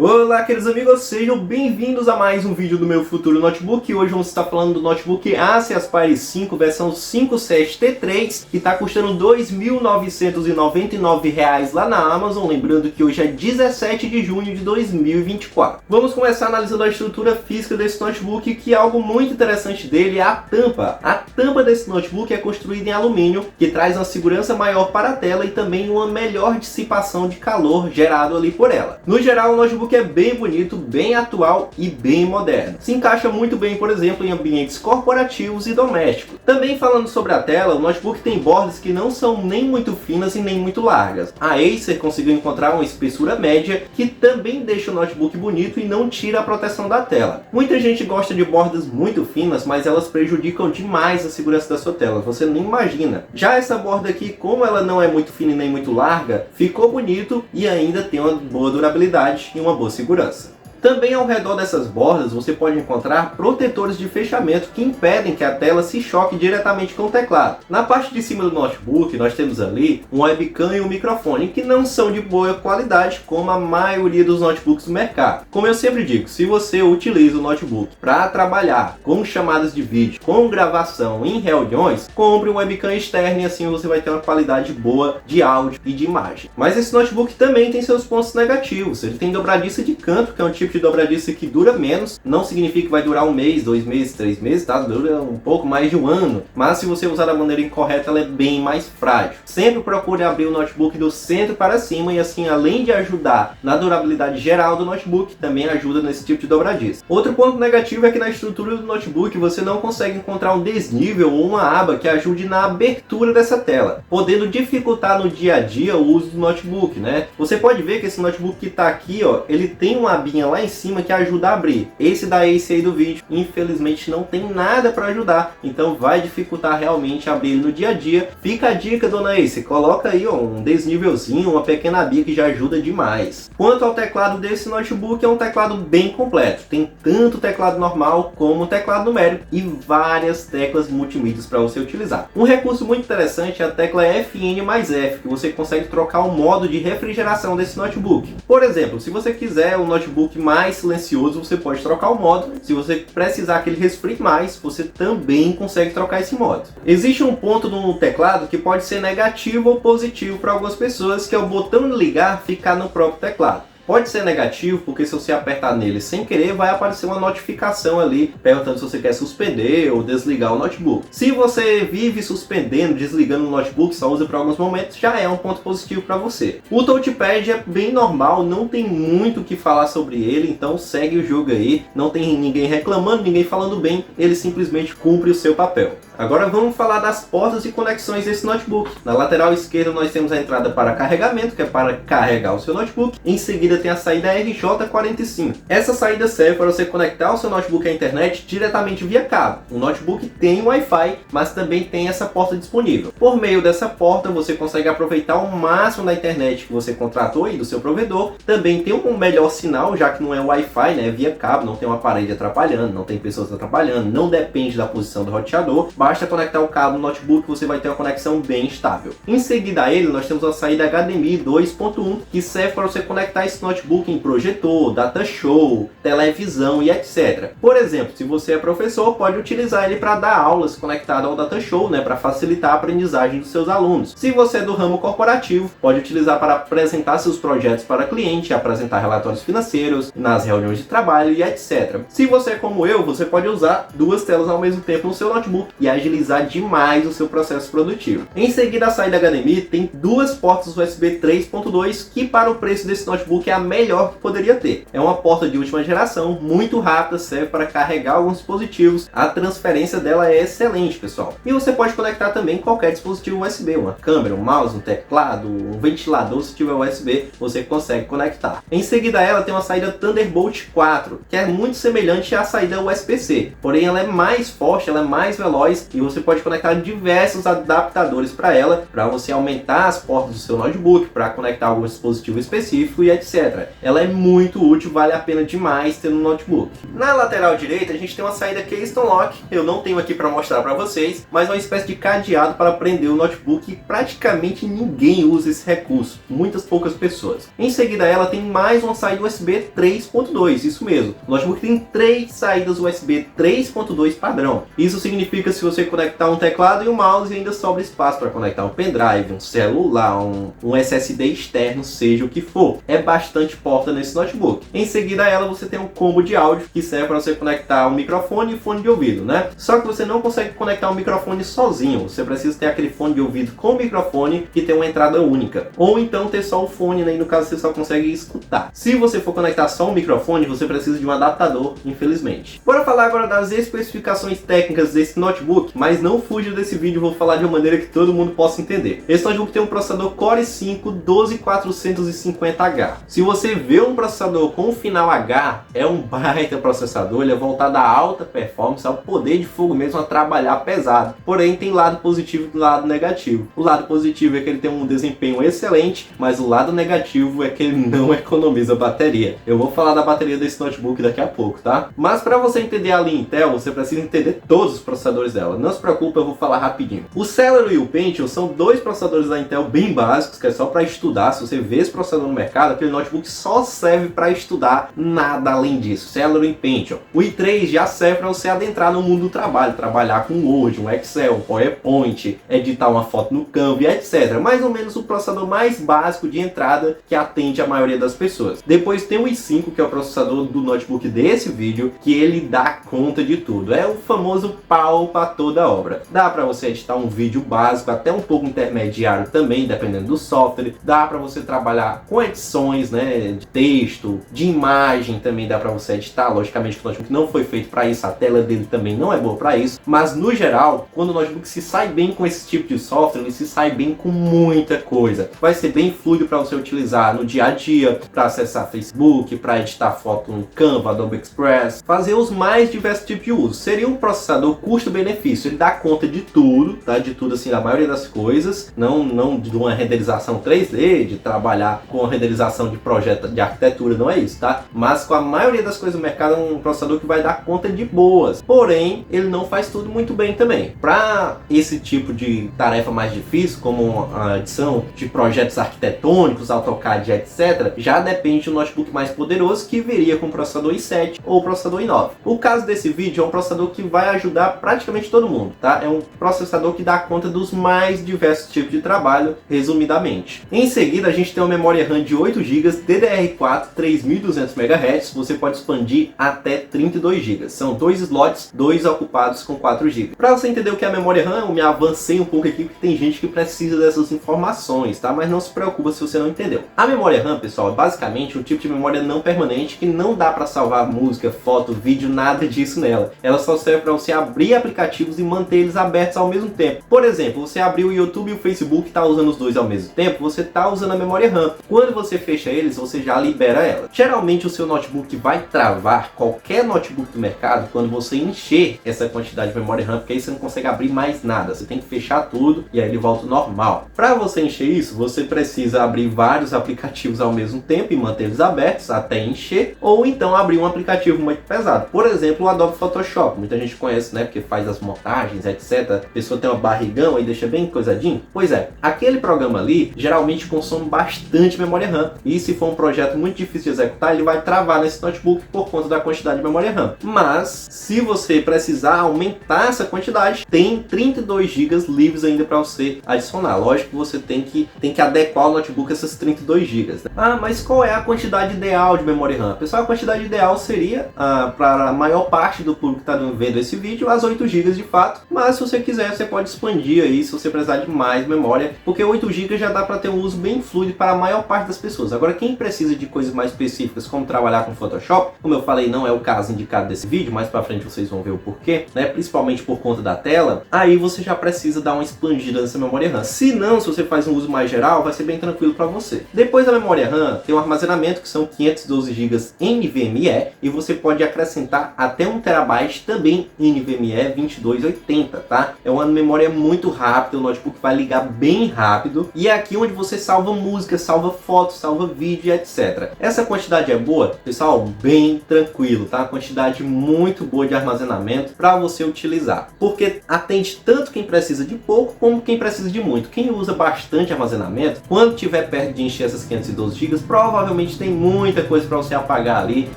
Olá, queridos amigos, sejam bem-vindos a mais um vídeo do meu futuro notebook. Hoje vamos estar falando do notebook Acer Aspire 5 versão 57T3, que está custando R$ 2.999 lá na Amazon, lembrando que hoje é 17 de junho de 2024. Vamos começar analisando a estrutura física desse notebook, que algo muito interessante dele é a tampa. A tampa desse notebook é construída em alumínio, que traz uma segurança maior para a tela e também uma melhor dissipação de calor gerado ali por ela. No geral, o notebook é bem bonito, bem atual e bem moderno. Se encaixa muito bem, por exemplo, em ambientes corporativos e domésticos. Também falando sobre a tela, o notebook tem bordas que não são nem muito finas e nem muito largas. A Acer conseguiu encontrar uma espessura média que também deixa o notebook bonito e não tira a proteção da tela. Muita gente gosta de bordas muito finas, mas elas prejudicam demais a segurança da sua tela, você nem imagina. Já essa borda aqui, como ela não é muito fina e nem muito larga, ficou bonito e ainda tem uma boa durabilidade e uma boa segurança. Também ao redor dessas bordas você pode encontrar protetores de fechamento que impedem que a tela se choque diretamente com o teclado. Na parte de cima do notebook nós temos ali um webcam e um microfone que não são de boa qualidade como a maioria dos notebooks do mercado. Como eu sempre digo, se você utiliza o notebook para trabalhar com chamadas de vídeo, com gravação em reuniões, compre um webcam externo e assim você vai ter uma qualidade boa de áudio e de imagem. Mas esse notebook também tem seus pontos negativos. Ele tem dobradiça de canto, que é um tipo de dobradiça que dura menos, não significa que vai durar um mês, 2 meses, 3 meses, tá? Dura um pouco mais de um ano, mas se você usar da maneira incorreta, ela é bem mais frágil. Sempre procure abrir o notebook do centro para cima e assim, além de ajudar na durabilidade geral do notebook, também ajuda nesse tipo de dobradiça. Outro ponto negativo é que na estrutura do notebook você não consegue encontrar um desnível ou uma aba que ajude na abertura dessa tela, podendo dificultar no dia a dia o uso do notebook, né? Você pode ver que esse notebook que está aqui, ó, ele tem uma abinha lá em cima que ajuda a abrir. Esse da Acer aí do vídeo, infelizmente não tem nada para ajudar, então vai dificultar realmente abrir ele no dia a dia. Fica a dica, dona Acer, coloca aí ó, um desnívelzinho, uma pequena abinha que já ajuda demais. Quanto ao teclado desse notebook, é um teclado bem completo. Tem tanto teclado normal como teclado numérico e várias teclas multimídias para você utilizar. Um recurso muito interessante é a tecla FN mais F, que você consegue trocar o modo de refrigeração desse notebook. Por exemplo, se você quiser um notebook mais silencioso, você pode trocar o modo. Se você precisar que ele resfrie mais, você também consegue trocar esse modo. Existe um ponto no teclado que pode ser negativo ou positivo para algumas pessoas, que é o botão de ligar ficar no próprio teclado. Pode ser negativo porque se você apertar nele sem querer, vai aparecer uma notificação ali perguntando se você quer suspender ou desligar o notebook. Se você vive suspendendo, desligando o notebook, só usa para alguns momentos, já é um ponto positivo para você. O touchpad é bem normal, não tem muito o que falar sobre ele, então segue o jogo aí. Não tem ninguém reclamando, ninguém falando bem, ele simplesmente cumpre o seu papel. Agora vamos falar das portas e conexões desse notebook. Na lateral esquerda nós temos a entrada para carregamento, que é para carregar o seu notebook. Em seguida tem a saída RJ45. Essa saída serve para você conectar o seu notebook à internet diretamente via cabo. O notebook tem Wi-Fi, mas também tem essa porta disponível. Por meio dessa porta você consegue aproveitar o máximo da internet que você contratou aí do seu provedor. Também tem um melhor sinal, já que não é Wi-Fi, né? Via cabo, não tem uma parede atrapalhando, não tem pessoas atrapalhando, não depende da posição do roteador. Basta conectar o cabo no notebook, você vai ter uma conexão bem estável. Em seguida a ele, nós temos a saída HDMI 2.1, que serve para você conectar esse notebook em projetor, data show, televisão e etc. Por exemplo, se você é professor, pode utilizar ele para dar aulas conectado ao data show, né, para facilitar a aprendizagem dos seus alunos. Se você é do ramo corporativo, pode utilizar para apresentar seus projetos para cliente, apresentar relatórios financeiros, nas reuniões de trabalho e etc. Se você é como eu, você pode usar duas telas ao mesmo tempo no seu notebook e agilizar demais o seu processo produtivo. Em seguida, a saída HDMI tem duas portas USB 3.2, que para o preço desse notebook é a melhor que poderia ter. É uma porta de última geração, muito rápida, serve para carregar alguns dispositivos. A transferência dela é excelente, pessoal. E você pode conectar também qualquer dispositivo USB, uma câmera, um mouse, um teclado, um ventilador. Se tiver USB, você consegue conectar. Em seguida, ela tem uma saída Thunderbolt 4, que é muito semelhante à saída USB-C, porém ela é mais forte, ela é mais veloz e você pode conectar diversos adaptadores para ela, para você aumentar as portas do seu notebook, para conectar algum dispositivo específico e etc. etc. Ela é muito útil, vale a pena demais ter no notebook. Na lateral direita a gente tem uma saída Keystone Lock, eu não tenho aqui para mostrar para vocês, mas é uma espécie de cadeado para prender o notebook e praticamente ninguém usa esse recurso, muitas poucas pessoas. Em seguida ela tem mais uma saída USB 3.2, isso mesmo, o notebook tem 3 saídas USB 3.2 padrão. Isso significa se você conectar um teclado e um mouse ainda sobra espaço para conectar um pendrive, um celular, um SSD externo, seja o que for. É bastante porta nesse notebook. Em seguida a ela você tem um combo de áudio que serve para você conectar um microfone e fone de ouvido, né? Só que você não consegue conectar um microfone sozinho, você precisa ter aquele fone de ouvido com microfone que tem uma entrada única, ou então ter só o fone, né? E no caso você só consegue escutar. Se você for conectar só um microfone, você precisa de um adaptador, infelizmente. Bora falar agora das especificações técnicas desse notebook, mas não fuja desse vídeo, vou falar de uma maneira que todo mundo possa entender. Esse notebook tem um processador Core i5 12450H. Se você vê um processador com o final H, é um baita processador, ele é voltado a alta performance, ao poder de fogo mesmo, a trabalhar pesado. Porém, tem lado positivo e lado negativo. O lado positivo é que ele tem um desempenho excelente, mas o lado negativo é que ele não economiza bateria. Eu vou falar da bateria desse notebook daqui a pouco, tá? Mas para você entender a linha Intel, você precisa entender todos os processadores dela. Não se preocupe, eu vou falar rapidinho. O Celeron e o Pentium são dois processadores da Intel bem básicos, que é só para estudar. Se você vê esse processador no mercado, aquele notebook só serve para estudar, nada além disso. Celeron e Pentium. O i3 já serve para você adentrar no mundo do trabalho, trabalhar com Word, um Excel, um PowerPoint, editar uma foto no Canva, etc. Mais ou menos o processador mais básico de entrada que atende a maioria das pessoas. Depois tem o i5, que é o processador do notebook desse vídeo, que ele dá conta de tudo. É o famoso pau para toda obra. Dá para você editar um vídeo básico, até um pouco intermediário também, dependendo do software. Dá para você trabalhar com edições, né, de texto, de imagem também dá para você editar. Logicamente que o notebook não foi feito para isso, a tela dele também não é boa para isso, mas no geral, quando o notebook se sai bem com esse tipo de software, ele se sai bem com muita coisa. Vai ser bem fluido para você utilizar no dia a dia, para acessar Facebook, para editar foto no Canva, Adobe Express, fazer os mais diversos tipos de uso. Seria um processador custo-benefício, ele dá conta de tudo, tá? De tudo assim, da maioria das coisas, não de uma renderização 3D, de trabalhar com a renderização de projeto de arquitetura, não é isso, tá? Mas com a maioria das coisas do mercado é um processador que vai dar conta de boas. Porém, ele não faz tudo muito bem também. Para esse tipo de tarefa mais difícil, como a edição de projetos arquitetônicos, AutoCAD, etc., já depende de um notebook mais poderoso que viria com o processador i7 ou o processador i9. O caso desse vídeo é um processador que vai ajudar praticamente todo mundo, tá? É um processador que dá conta dos mais diversos tipos de trabalho, resumidamente. Em seguida, a gente tem uma memória RAM de 8 GB DDR4 3200 MHz, você pode expandir até 32 GB. São dois slots, dois ocupados com 4 GB. Para você entender o que é a memória RAM, eu me avancei um pouco aqui, porque tem gente que precisa dessas informações, tá? Mas não se preocupa se você não entendeu. A memória RAM, pessoal, é basicamente um tipo de memória não permanente que não dá para salvar música, foto, vídeo, nada disso nela. Ela só serve para você abrir aplicativos e manter eles abertos ao mesmo tempo. Por exemplo, você abriu o YouTube e o Facebook e está usando os dois ao mesmo tempo, você está usando a memória RAM. Quando você fecha eles, você já libera ela. Geralmente o seu notebook vai travar, qualquer notebook do mercado, quando você encher essa quantidade de memória RAM, porque aí você não consegue abrir mais nada, você tem que fechar tudo e aí ele volta ao normal. Para você encher isso, você precisa abrir vários aplicativos ao mesmo tempo e manter eles abertos até encher, ou então abrir um aplicativo muito pesado. Por exemplo, o Adobe Photoshop, muita gente conhece, né, porque faz as montagens, etc. A pessoa tem uma barrigão e deixa bem coisadinho. Pois é, aquele programa ali geralmente consome bastante memória RAM, e se for um projeto muito difícil de executar, ele vai travar nesse notebook por conta da quantidade de memória RAM. Mas, se você precisar aumentar essa quantidade, tem 32 GB livres ainda para você adicionar. Lógico que você tem que adequar o notebook a essas 32 GB. Né? Ah, mas qual é a quantidade ideal de memória RAM? Pessoal, a quantidade ideal seria, para a maior parte do público que está vendo esse vídeo, as 8 GB de fato. Mas se você quiser, você pode expandir aí, se você precisar de mais memória, porque 8 GB já dá para ter um uso bem fluido para a maior parte das pessoas. Agora, quem precisa de coisas mais específicas, como trabalhar com Photoshop, como eu falei, não é o caso indicado desse vídeo, mais para frente vocês vão ver o porquê, né? Principalmente por conta da tela, aí você já precisa dar uma expandida nessa memória RAM. Se não, se você faz um uso mais geral, vai ser bem tranquilo para você. Depois da memória RAM, tem um armazenamento que são 512 GB NVMe, e você pode acrescentar até 1 TB também NVMe 2280, tá? É uma memória muito rápida, o notebook vai ligar bem rápido, e é aqui onde você salva música, salva fotos, salva vídeo, vídeo, etc. Essa quantidade é boa? Pessoal, bem tranquilo, tá? Quantidade muito boa de armazenamento para você utilizar, porque atende tanto quem precisa de pouco como quem precisa de muito. Quem usa bastante armazenamento, quando tiver perto de encher essas 512 GB, provavelmente tem muita coisa para você apagar ali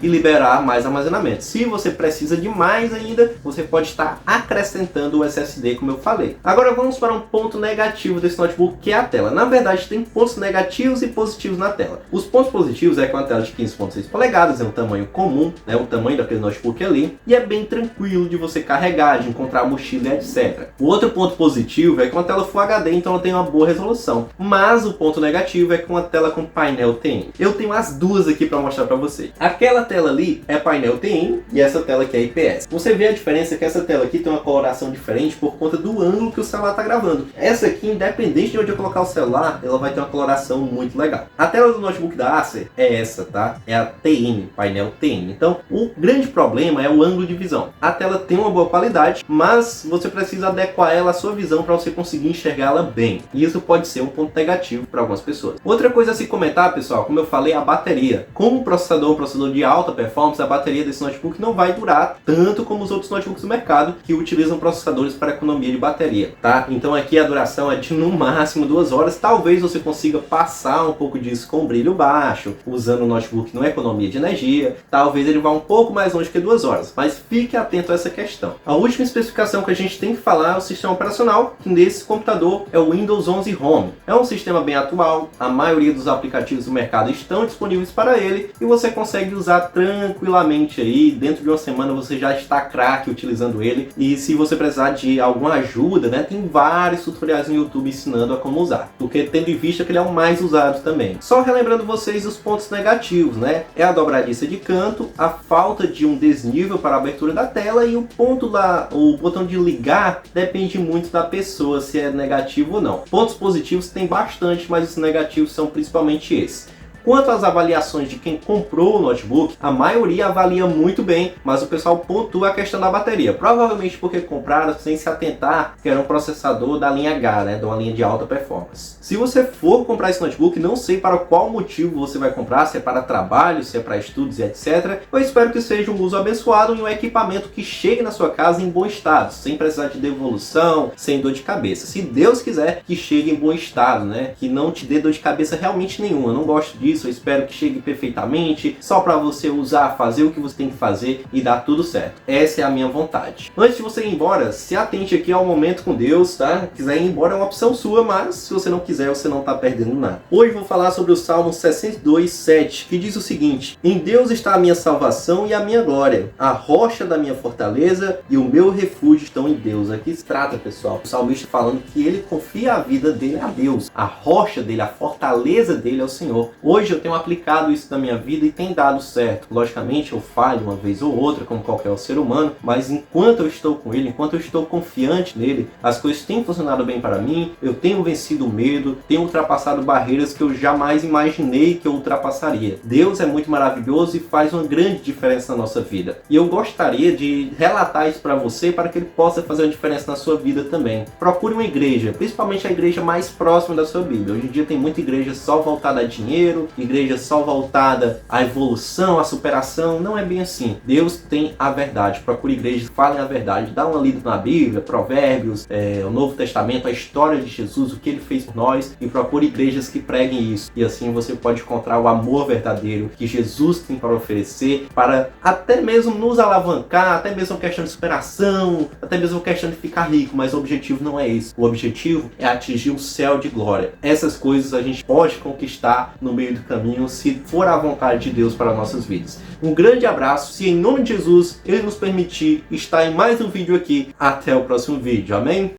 e liberar mais armazenamento. Se você precisa de mais ainda, você pode estar acrescentando o SSD, como eu falei. Agora vamos para um ponto negativo desse notebook, que é a tela. Na verdade, tem pontos negativos e positivos na tela. Os pontos positivos é que uma tela de 15.6 polegadas é um tamanho comum, né, o tamanho daquele notebook ali, e é bem tranquilo de você carregar, de encontrar mochila, etc. O outro ponto positivo é que uma tela Full HD, então ela tem uma boa resolução. Mas o ponto negativo é que uma tela com painel TN. Eu tenho as duas aqui para mostrar para você. Aquela tela ali é painel TN e essa tela aqui é IPS. Você vê a diferença que essa tela aqui tem uma coloração diferente por conta do ângulo que o celular está gravando. Essa aqui, independente de onde eu colocar o celular, ela vai ter uma coloração muito legal. A tela do notebook da Acer é essa, tá? É a TN, painel TN. Então, o grande problema é o ângulo de visão. A tela tem uma boa qualidade, mas você precisa adequar ela à sua visão para você conseguir enxergá-la bem. E isso pode ser um ponto negativo para algumas pessoas. Outra coisa a se comentar, pessoal, como eu falei, a bateria. Como o processador é um processador de alta performance, a bateria desse notebook não vai durar tanto como os outros notebooks do mercado que utilizam processadores para economia de bateria, tá? Então aqui a duração é de no máximo 2 horas. Talvez você consiga passar um pouco disso com brilho baixo, usando o notebook não economia de energia. Talvez ele vá um pouco mais longe que 2 horas, mas fique atento a essa questão. A última especificação que a gente tem que falar é o sistema operacional, que nesse computador é o Windows 11 Home. É um sistema bem atual, a maioria dos aplicativos do mercado estão disponíveis para ele e você consegue usar tranquilamente aí. Dentro de uma semana você já está craque utilizando ele, e se você precisar de alguma ajuda, né, tem vários tutoriais no YouTube ensinando a como usar, porque tendo em vista que ele é o mais usado também. Só relembrando vocês os pontos negativos, né, é a dobradiça de canto, a falta de um desnível para a abertura da tela e o ponto lá, o botão de ligar depende muito da pessoa se é negativo ou não. Pontos positivos tem bastante, mas os negativos são principalmente esses. Quanto às avaliações de quem comprou o notebook, a maioria avalia muito bem, mas o pessoal pontua a questão da bateria. Provavelmente porque compraram sem se atentar que era um processador da linha H, né, de uma linha de alta performance. Se você for comprar esse notebook, não sei para qual motivo você vai comprar, se é para trabalho, se é para estudos e etc. Eu espero que seja um uso abençoado e um equipamento que chegue na sua casa em bom estado, sem precisar de devolução, sem dor de cabeça. Se Deus quiser que chegue em bom estado, né, que não te dê dor de cabeça realmente nenhuma. Eu não gosto disso. Eu espero que chegue perfeitamente, só para você usar, fazer o que você tem que fazer e dar tudo certo. Essa é a minha vontade. Antes de você ir embora, se atente aqui ao momento com Deus, tá? Se quiser ir embora é uma opção sua, mas se você não quiser, você não está perdendo nada. Hoje vou falar sobre o Salmo 62:7, que diz o seguinte: em Deus está a minha salvação e a minha glória, a rocha da minha fortaleza e o meu refúgio estão em Deus. Aqui se trata, pessoal, o salmista falando que ele confia a vida dele a Deus, a rocha dele, a fortaleza dele é o Senhor. Hoje eu tenho aplicado isso na minha vida e tem dado certo. Logicamente eu falho uma vez ou outra, como qualquer ser humano, mas enquanto eu estou com ele, enquanto eu estou confiante nele, as coisas têm funcionado bem para mim, eu tenho vencido o medo, tenho ultrapassado barreiras que eu jamais imaginei que eu ultrapassaria. Deus é muito maravilhoso e faz uma grande diferença na nossa vida. E eu gostaria de relatar isso para você, para que ele possa fazer uma diferença na sua vida também. Procure uma igreja, principalmente a igreja mais próxima da sua Bíblia. Hoje em dia tem muita igreja só voltada a dinheiro, igreja só voltada à evolução, à superação. Não é bem assim. Deus tem a verdade. Procure igrejas que falem a verdade. Dá uma lida na Bíblia, Provérbios, o Novo Testamento, a história de Jesus, o que ele fez por nós, e procure igrejas que preguem isso. E assim você pode encontrar o amor verdadeiro que Jesus tem para oferecer, para até mesmo nos alavancar, até mesmo questão de superação, até mesmo questão de ficar rico, mas o objetivo não é esse. O objetivo é atingir um céu de glória. Essas coisas a gente pode conquistar no meio do caminho, se for a vontade de Deus para nossas vidas. Um grande abraço, se em nome de Jesus Ele nos permitir estar em mais um vídeo aqui. Até o próximo vídeo, amém?